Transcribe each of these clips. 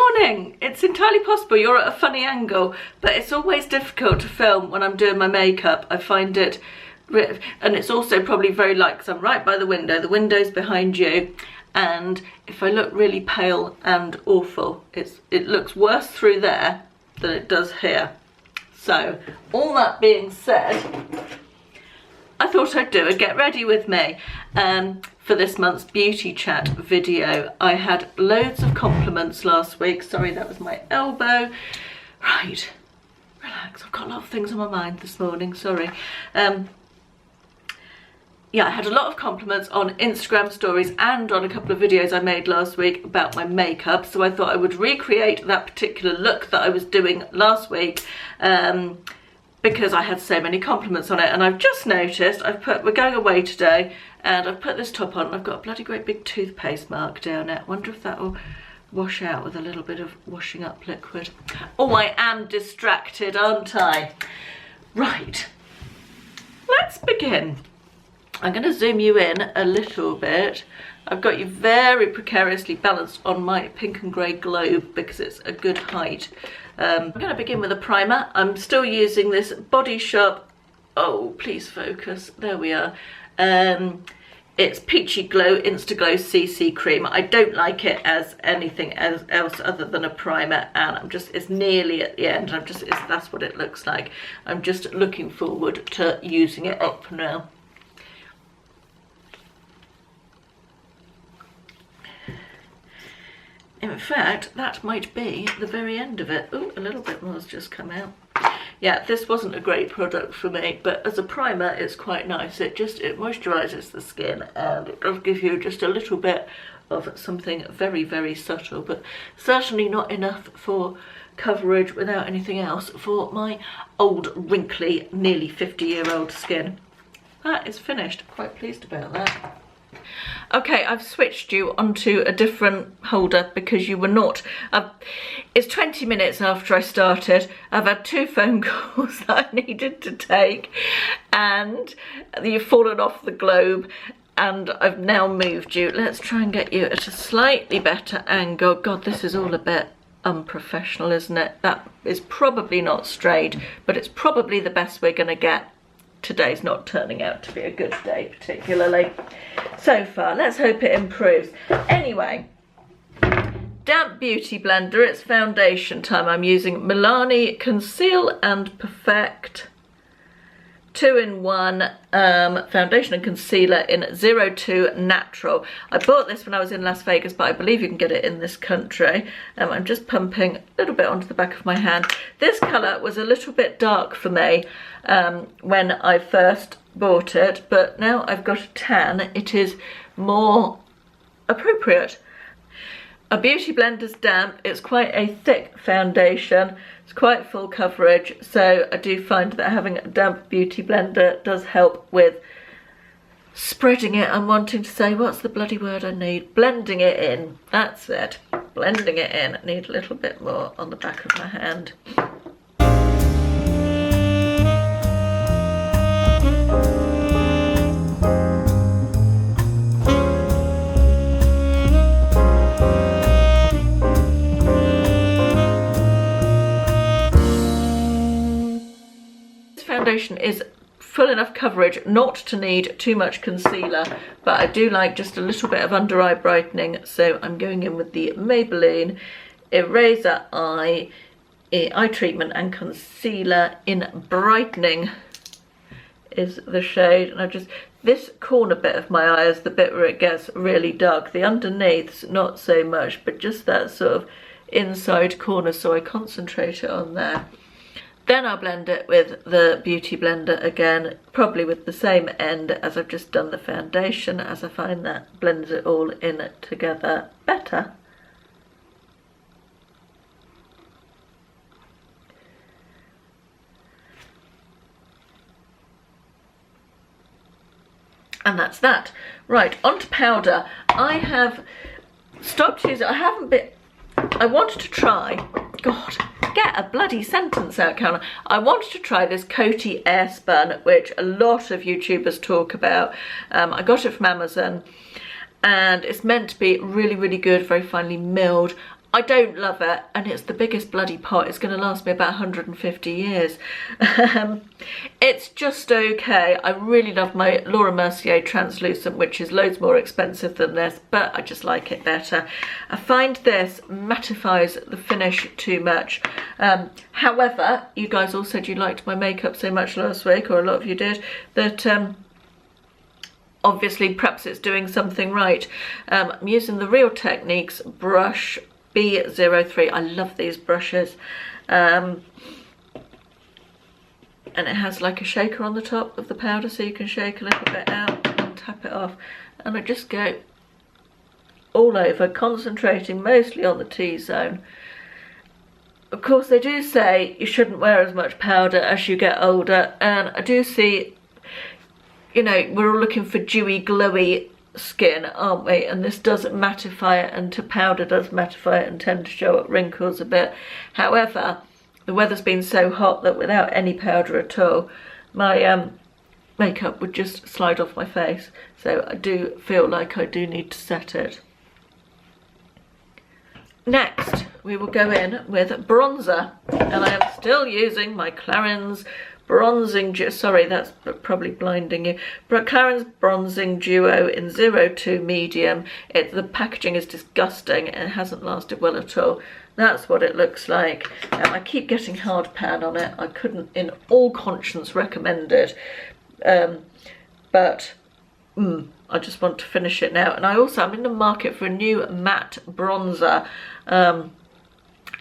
morning. It's entirely possible you're at a funny angle, but it's always difficult to film when I'm doing my makeup. I find it, and it's also probably very light because I'm right by the window's behind you, and if I look really pale and awful, it looks worse through there than it does here. So all that being said, I thought I'd do a get ready with me for this month's beauty chat video. I had loads of compliments last week. Sorry, that was my elbow. Right, relax, I've got a lot of things on my mind this morning, sorry. Yeah, I had a lot of compliments on Instagram stories and on a couple of videos I made last week about my makeup, so I thought I would recreate that particular look that I was doing last week because I had so many compliments on it. And I've just noticed, we're going away today, and I've put this top on and I've got a bloody great big toothpaste mark down it. I wonder if that will wash out with a little bit of washing up liquid. Oh, I am distracted, aren't I? Right, let's begin. I'm going to zoom you in a little bit. I've got you very precariously balanced on my pink and grey globe because it's a good height. I'm going to begin with a primer. I'm still using this Body Shop, oh please focus, there we are. It's Peachy Glow Instaglow CC Cream. I don't like it as anything else other than a primer, and it's nearly at the end. That's what it looks like. I'm just looking forward to using it up now. In fact, that might be the very end of it. Oh, a little bit more has just come out. Yeah, this wasn't a great product for me, but as a primer, it's quite nice. It moisturises the skin, and it does give you just a little bit of something very, very subtle, but certainly not enough for coverage without anything else for my old, wrinkly, nearly 50-year-old skin. That is finished. Quite pleased about that. Okay, I've switched you onto a different holder because you were not. It's 20 minutes after I started. I've had 2 phone calls that I needed to take, and you've fallen off the globe, and I've now moved you. Let's try and get you at a slightly better angle. God, this is all a bit unprofessional, isn't it? That is probably not straight, but it's probably the best we're going to get. Today's not turning out to be a good day particularly so far. Let's hope it improves. Anyway, damp beauty blender, it's foundation time. I'm using Milani Conceal and Perfect 2-in-1 foundation and concealer in 02 Natural. I bought this when I was in Las Vegas, but I believe you can get it in this country. I'm just pumping a little bit onto the back of my hand. This colour was a little bit dark for me when I first bought it, but now I've got a tan, it is more appropriate. A beauty blender's damp, it's quite a thick foundation, it's quite full coverage, so I do find that having a damp beauty blender does help with spreading it. I'm wanting to say, what's the bloody word I need? Blending it in, that's it, blending it in. I need a little bit more on the back of my hand. Foundation is full enough coverage not to need too much concealer, but I do like just a little bit of under eye brightening, so I'm going in with the Maybelline Eraser Eye Treatment and Concealer in Brightening is the shade. And this corner bit of my eye is the bit where it gets really dark. The underneath's not so much, but just that sort of inside corner, so I concentrate it on there. Then I'll blend it with the Beauty Blender again, probably with the same end as I've just done the foundation, as I find that blends it all in together better. And that's that. Right, onto powder. I have stopped using, I wanted to try, God, get a bloody sentence out, Carla. I wanted to try this Coty Airspun, which a lot of YouTubers talk about. I got it from Amazon, and it's meant to be really, really good, very finely milled. I don't love it, and it's the biggest bloody pot. It's going to last me about 150 years. It's just okay. I really love my Laura Mercier translucent, which is loads more expensive than this, but I just like it better. I find this mattifies the finish too much. However, you guys all said you liked my makeup so much last week, or a lot of you did, that obviously perhaps it's doing something right. I'm using the Real Techniques brush B03. I love these brushes, and it has like a shaker on the top of the powder, so you can shake a little bit out and tap it off, and I just go all over, concentrating mostly on the T-zone. Of course, they do say you shouldn't wear as much powder as you get older, and I do see, you know, we're all looking for dewy, glowy skin, aren't we? And this does mattify it, and powder does mattify it and tend to show up wrinkles a bit. However, the weather's been so hot that without any powder at all, my makeup would just slide off my face. So I do feel like I do need to set it. Next, we will go in with bronzer, and I am still using my Clarins bronzing, sorry, that's probably blinding you, but Clarins bronzing duo in 02 medium. The packaging is disgusting, it hasn't lasted well at all. That's what it looks like. I keep getting hard pan on it. I couldn't in all conscience recommend it, but I just want to finish it now. And I'm in the market for a new matte bronzer.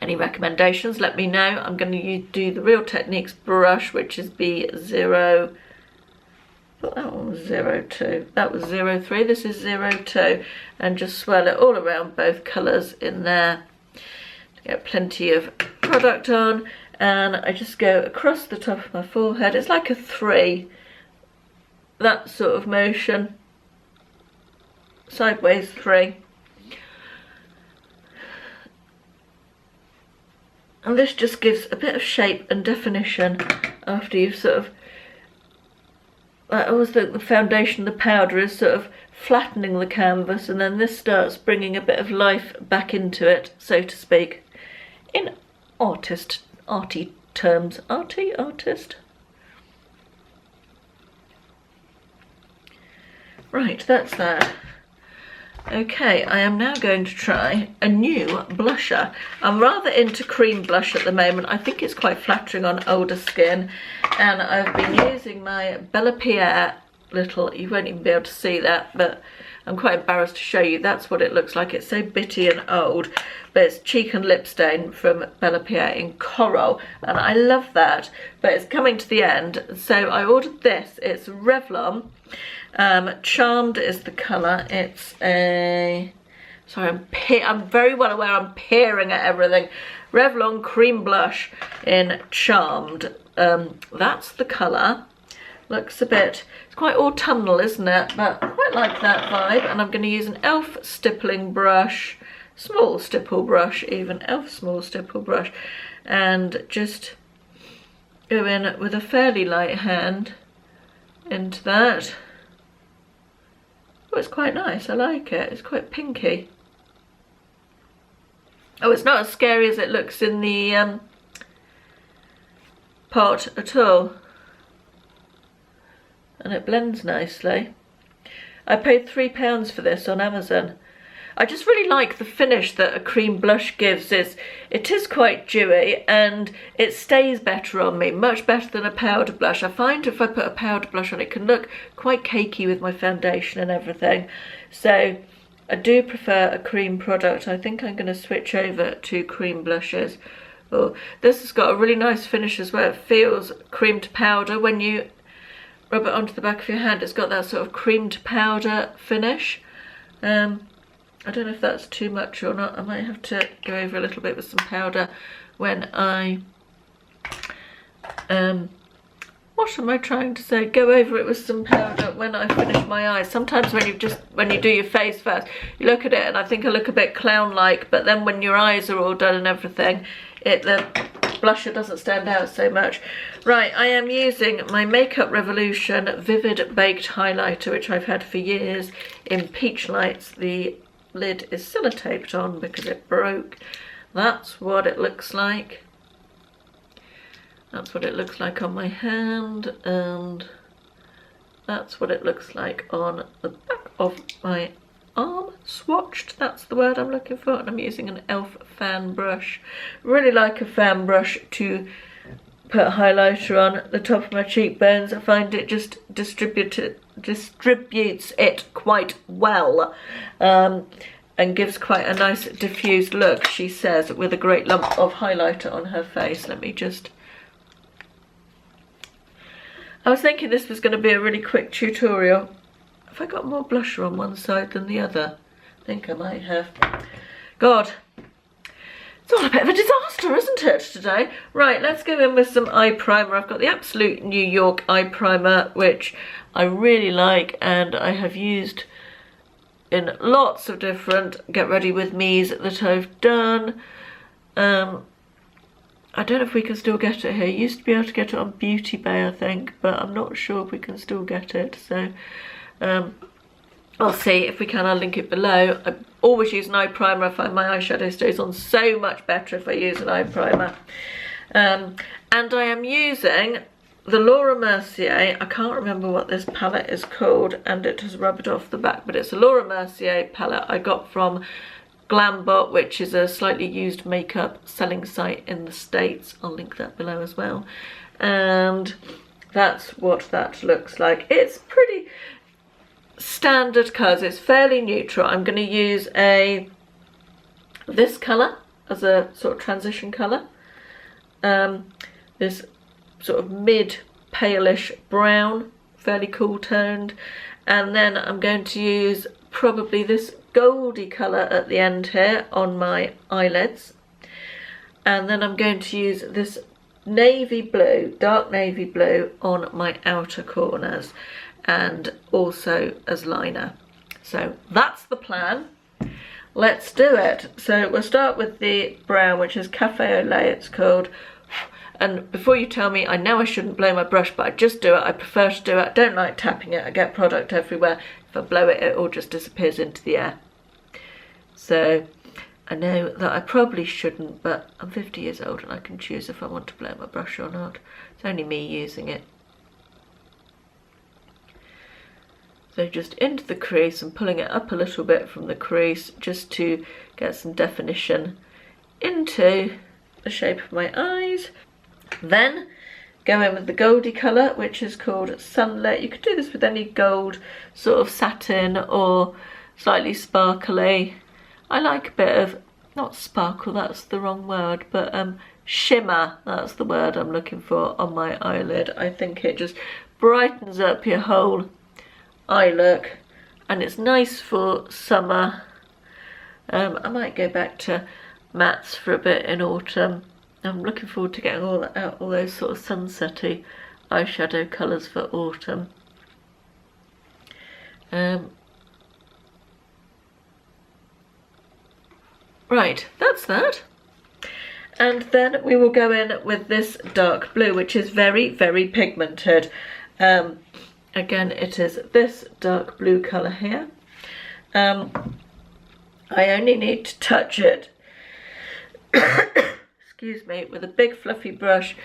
Any recommendations, let me know. I'm going to do the Real Techniques brush, which is B0, but that one was 02, that was 03, this is 02, and just swirl it all around both colours in there to get plenty of product on. And I just go across the top of my forehead. It's like a 3, that sort of motion, sideways 3. And this just gives a bit of shape and definition after you've sort of, I always think the foundation, the powder is sort of flattening the canvas, and then this starts bringing a bit of life back into it, so to speak, in arty terms. Artist. Right, that's that. Okay, I am now going to try a new blusher. I'm rather into cream blush at the moment. I think it's quite flattering on older skin, and I've been using my Bella Pierre little, you won't even be able to see that, but I'm quite embarrassed to show you. That's what it looks like. It's so bitty and old, but it's cheek and lip stain from Bella Pierre in Coral, and I love that, but it's coming to the end, so I ordered this. It's Revlon. Charmed is the colour. It's a, sorry, I'm very well aware I'm peering at everything. Revlon cream blush in Charmed. That's the colour. Looks a bit, it's quite autumnal, isn't it? But I quite like that vibe. And I'm going to use an e.l.f. stippling brush, small stipple brush, even e.l.f. small stipple brush, and just go in with a fairly light hand into that. Oh, it's quite nice. I like it. It's quite pinky. Oh, it's not as scary as it looks in the pot at all. And it blends nicely. I paid £3 for this on Amazon. I just really like the finish that a cream blush gives. It is quite dewy, and it stays better on me, much better than a powder blush. I find if I put a powder blush on, it can look quite cakey with my foundation and everything. So I do prefer a cream product. I think I'm going to switch over to cream blushes. Oh, this has got a really nice finish as well. It feels cream to powder when you rub it onto the back of your hand. It's got that sort of cream to powder finish. I don't know if that's too much or not. I might have to go over a little bit with some powder when I, what am I trying to say? Go over it with some powder when I finish my eyes. Sometimes when you do your face first, you look at it and I think I look a bit clown-like, but then when your eyes are all done and everything, the blusher doesn't stand out so much. Right, I am using my Makeup Revolution Vivid Baked Highlighter, which I've had for years, in Peach Lights, the lid is sellotaped on because it broke. That's what it looks like. That's what it looks like on my hand, and that's what it looks like on the back of my arm. Swatched, that's the word I'm looking for, and I'm using an e.l.f. fan brush. Really like a fan brush to put highlighter on the top of my cheekbones. I find it just distributes it quite well, and gives quite a nice diffused look, she says, with a great lump of highlighter on her face. Let me just... I was thinking this was going to be a really quick tutorial. Have I got more blusher on one side than the other? I think I might have. God, it's all a bit of a disaster, isn't it, today? Right, let's go in with some eye primer. I've got the Absolute New York eye primer, which I really like, and I have used in lots of different Get Ready With Me's that I've done. I don't know if we can still get it here. You used to be able to get it on Beauty Bay, I think, but I'm not sure if we can still get it. So I'll see if we can. I'll link it below. I always use an eye primer. I find my eyeshadow stays on so much better if I use an eye primer. And I am using the Laura Mercier. I can't remember what this palette is called, and it has rubbed off the back, but it's a Laura Mercier palette I got from Glambot, which is a slightly used makeup selling site in the States. I'll link that below as well. And that's what that looks like. It's pretty standard colours. It's fairly neutral. I'm going to use this colour as a sort of transition colour. This sort of mid palish brown, fairly cool toned. And then I'm going to use probably this goldy colour at the end here on my eyelids, and then I'm going to use this navy blue, dark navy blue, on my outer corners and also as liner. So that's the plan. Let's do it. So we'll start with the brown, which is Cafe au Lait it's called. And before you tell me, I know I shouldn't blow my brush, but I just do it. I prefer to do it. I don't like tapping it. I get product everywhere. If I blow it, it all just disappears into the air. So I know that I probably shouldn't, but I'm 50 years old and I can choose if I want to blow my brush or not. It's only me using it. So just into the crease and pulling it up a little bit from the crease just to get some definition into the shape of my eyes. Then go in with the goldy colour, which is called Sunlit. You could do this with any gold sort of satin or slightly sparkly. I like a bit of, not sparkle, that's the wrong word, but shimmer, that's the word I'm looking for on my eyelid. I think it just brightens up your whole eye look, and it's nice for summer. I might go back to mattes for a bit in autumn. I'm looking forward to getting all those sort of sunsetty eyeshadow colours for autumn. Right, that's that. And then we will go in with this dark blue, which is very, very pigmented. Again, it is this dark blue colour here. I only need to touch it excuse me, with a big fluffy brush,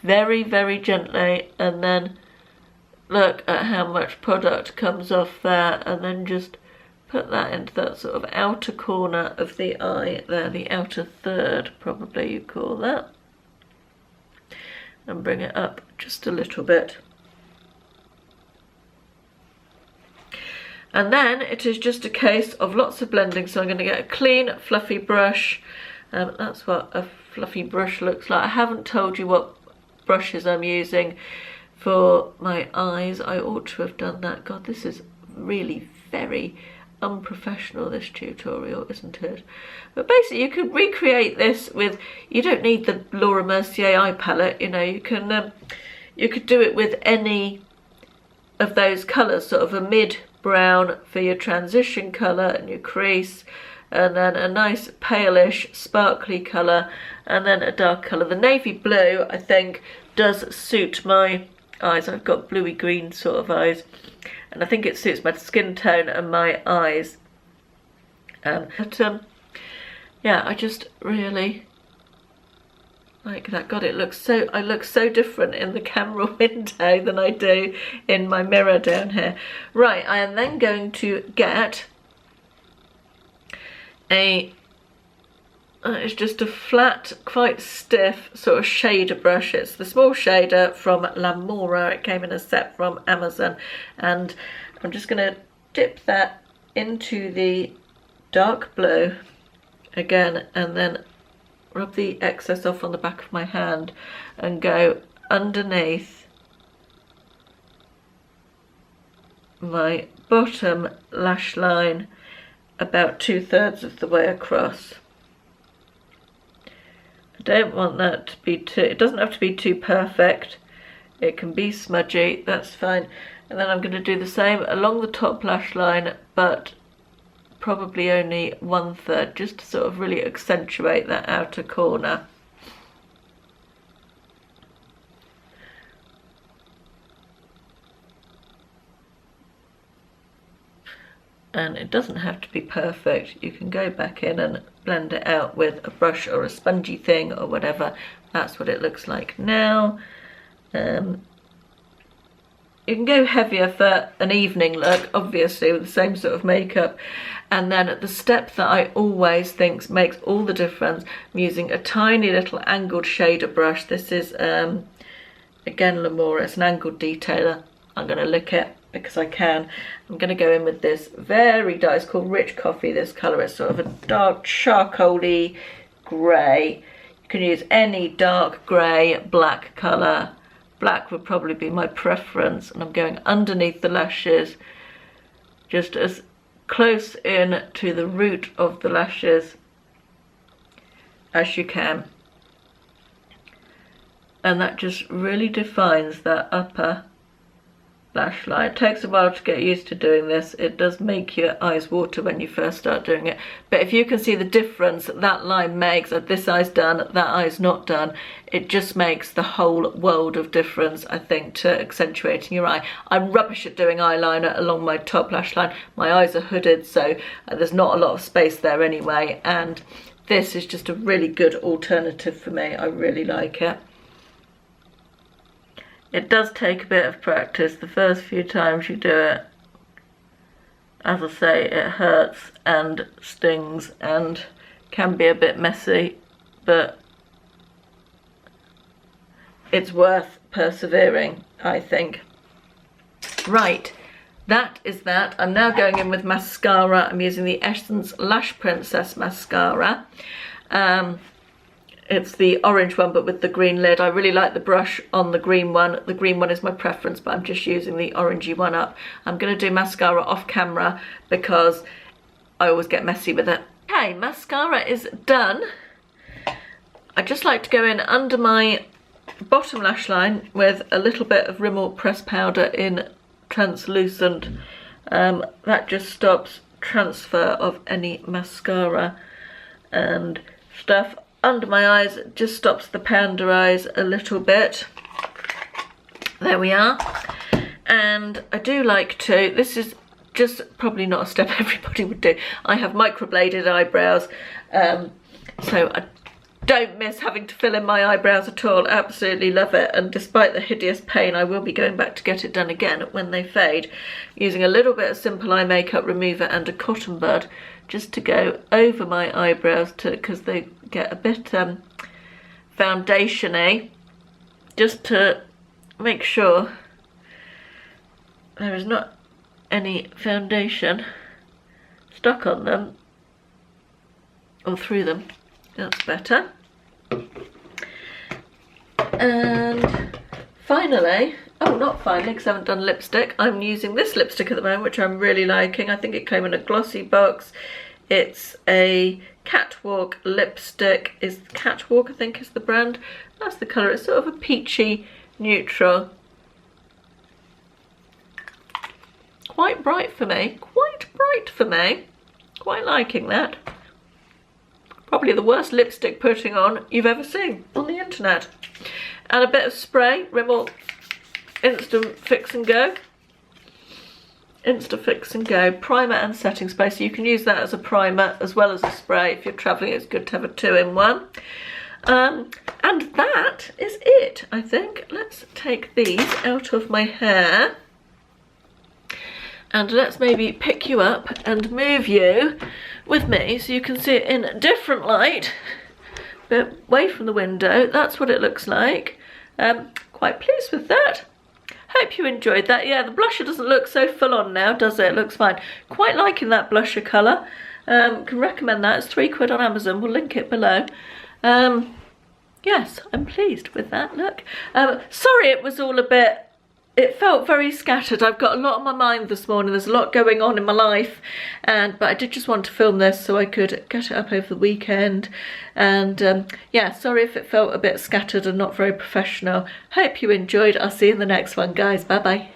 very, very gently, and then look at how much product comes off there, and then just put that into that sort of outer corner of the eye there, the outer third probably you call that, and bring it up just a little bit. And then it is just a case of lots of blending, so I'm going to get a clean fluffy brush. That's what a fluffy brush looks like. I haven't told you what brushes I'm using for my eyes. I ought to have done that. God, this is really very unprofessional, this tutorial, isn't it? But basically you could recreate this with, you don't need the Laura Mercier eye palette, you know, you could do it with any of those colours, sort of a mid brown for your transition colour and your crease, and then a nice palish sparkly colour, and then a dark colour. The navy blue, I think, does suit my eyes. I've got bluey green sort of eyes, and I think it suits my skin tone and my eyes. Yeah, I just really like that. God, it looks so, I look so different in the camera window than I do in my mirror down here. Right, I am then going to get a, it's just a flat, quite stiff sort of shader brush. It's the small shader from Lamora. It came in a set from Amazon, and I'm just going to dip that into the dark blue again, and then rub the excess off on the back of my hand and go underneath my bottom lash line about 2/3 of the way across. I don't want that to be too, it doesn't have to be too perfect, it can be smudgy, that's fine. And then I'm going to do the same along the top lash line, but probably only 1/3, just to sort of really accentuate that outer corner. And it doesn't have to be perfect. You can go back in and blend it out with a brush or a spongy thing or whatever. That's what it looks like now. You can go heavier for an evening look, obviously, with the same sort of makeup. And then the step that I always think makes all the difference, I'm using a tiny little angled shader brush. This is, again, Lamora. It's an angled detailer. I'm going to lick it because I can. I'm going to go in with this very dark, it's called Rich Coffee, this colour. It's sort of a dark charcoaly grey. You can use any dark grey, black colour. Black would probably be my preference, and I'm going underneath the lashes, just as close in to the root of the lashes as you can. And that just really defines that upper lash line. It takes a while to get used to doing this. It does make your eyes water when you first start doing it, but if you can see the difference that line makes, that this eye's done, that eye's not done, it just makes the whole world of difference, I think, to accentuating your eye. I'm rubbish at doing eyeliner along my top lash line. My eyes are hooded, so there's not a lot of space there anyway, and this is just a really good alternative for me. I really like it. It does take a bit of practice the first few times you do it. As I say, it hurts and stings and can be a bit messy, but it's worth persevering, I think. Right, that is that. I'm now going in with mascara. I'm using the Essence Lash Princess mascara. It's the orange one, but with the green lid. I really like the brush on the green one. The green one is my preference, but I'm just using the orangey one up. I'm going to do mascara off camera because I always get messy with it. Okay, mascara is done. I just like to go in under my bottom lash line with a little bit of Rimmel pressed powder in translucent. That just stops transfer of any mascara and stuff. Under my eyes, it just stops the panda eyes a little bit. There we are. And I do like to, this is just probably not a step everybody would do. I have microbladed eyebrows, so I don't miss having to fill in my eyebrows at all. Absolutely love it. And despite the hideous pain, I will be going back to get it done again when they fade, using a little bit of Simple Eye Makeup Remover and a cotton bud just to go over my eyebrows, because they get a bit foundation-y, just to make sure there is not any foundation stuck on them or through them. That's better. And finally, oh, not finally, because I haven't done lipstick, I'm using this lipstick at the moment, which I'm really liking. I think it came in a glossy box. It's a Catwalk lipstick. Is Catwalk, I think, is the brand. That's the colour. It's sort of a peachy neutral. Quite bright for me. Quite bright for me. Quite liking that. Probably the worst lipstick putting on you've ever seen on the internet. And a bit of spray, Rimmel Instant Fix and Go. Insta Fix and Go primer and setting spray, so you can use that as a primer as well as a spray. If you're traveling, it's good to have a 2-in-1. And that is it, I think. Let's take these out of my hair and let's maybe pick you up and move you with me so you can see it in a different light, but away from the window. That's what it looks like. Quite pleased with that. Hope you enjoyed that. Yeah, the blusher doesn't look so full on now, does it? It looks fine. Quite liking that blusher colour. Can recommend that. It's £3 on Amazon. We'll link it below. Yes, I'm pleased with that look. Sorry it was all a bit, it felt very scattered. I've got a lot on my mind this morning. There's a lot going on in my life, but I did just want to film this so I could get it up over the weekend. And yeah, sorry if it felt a bit scattered and not very professional. Hope you enjoyed. I'll see you in the next one, guys. Bye bye.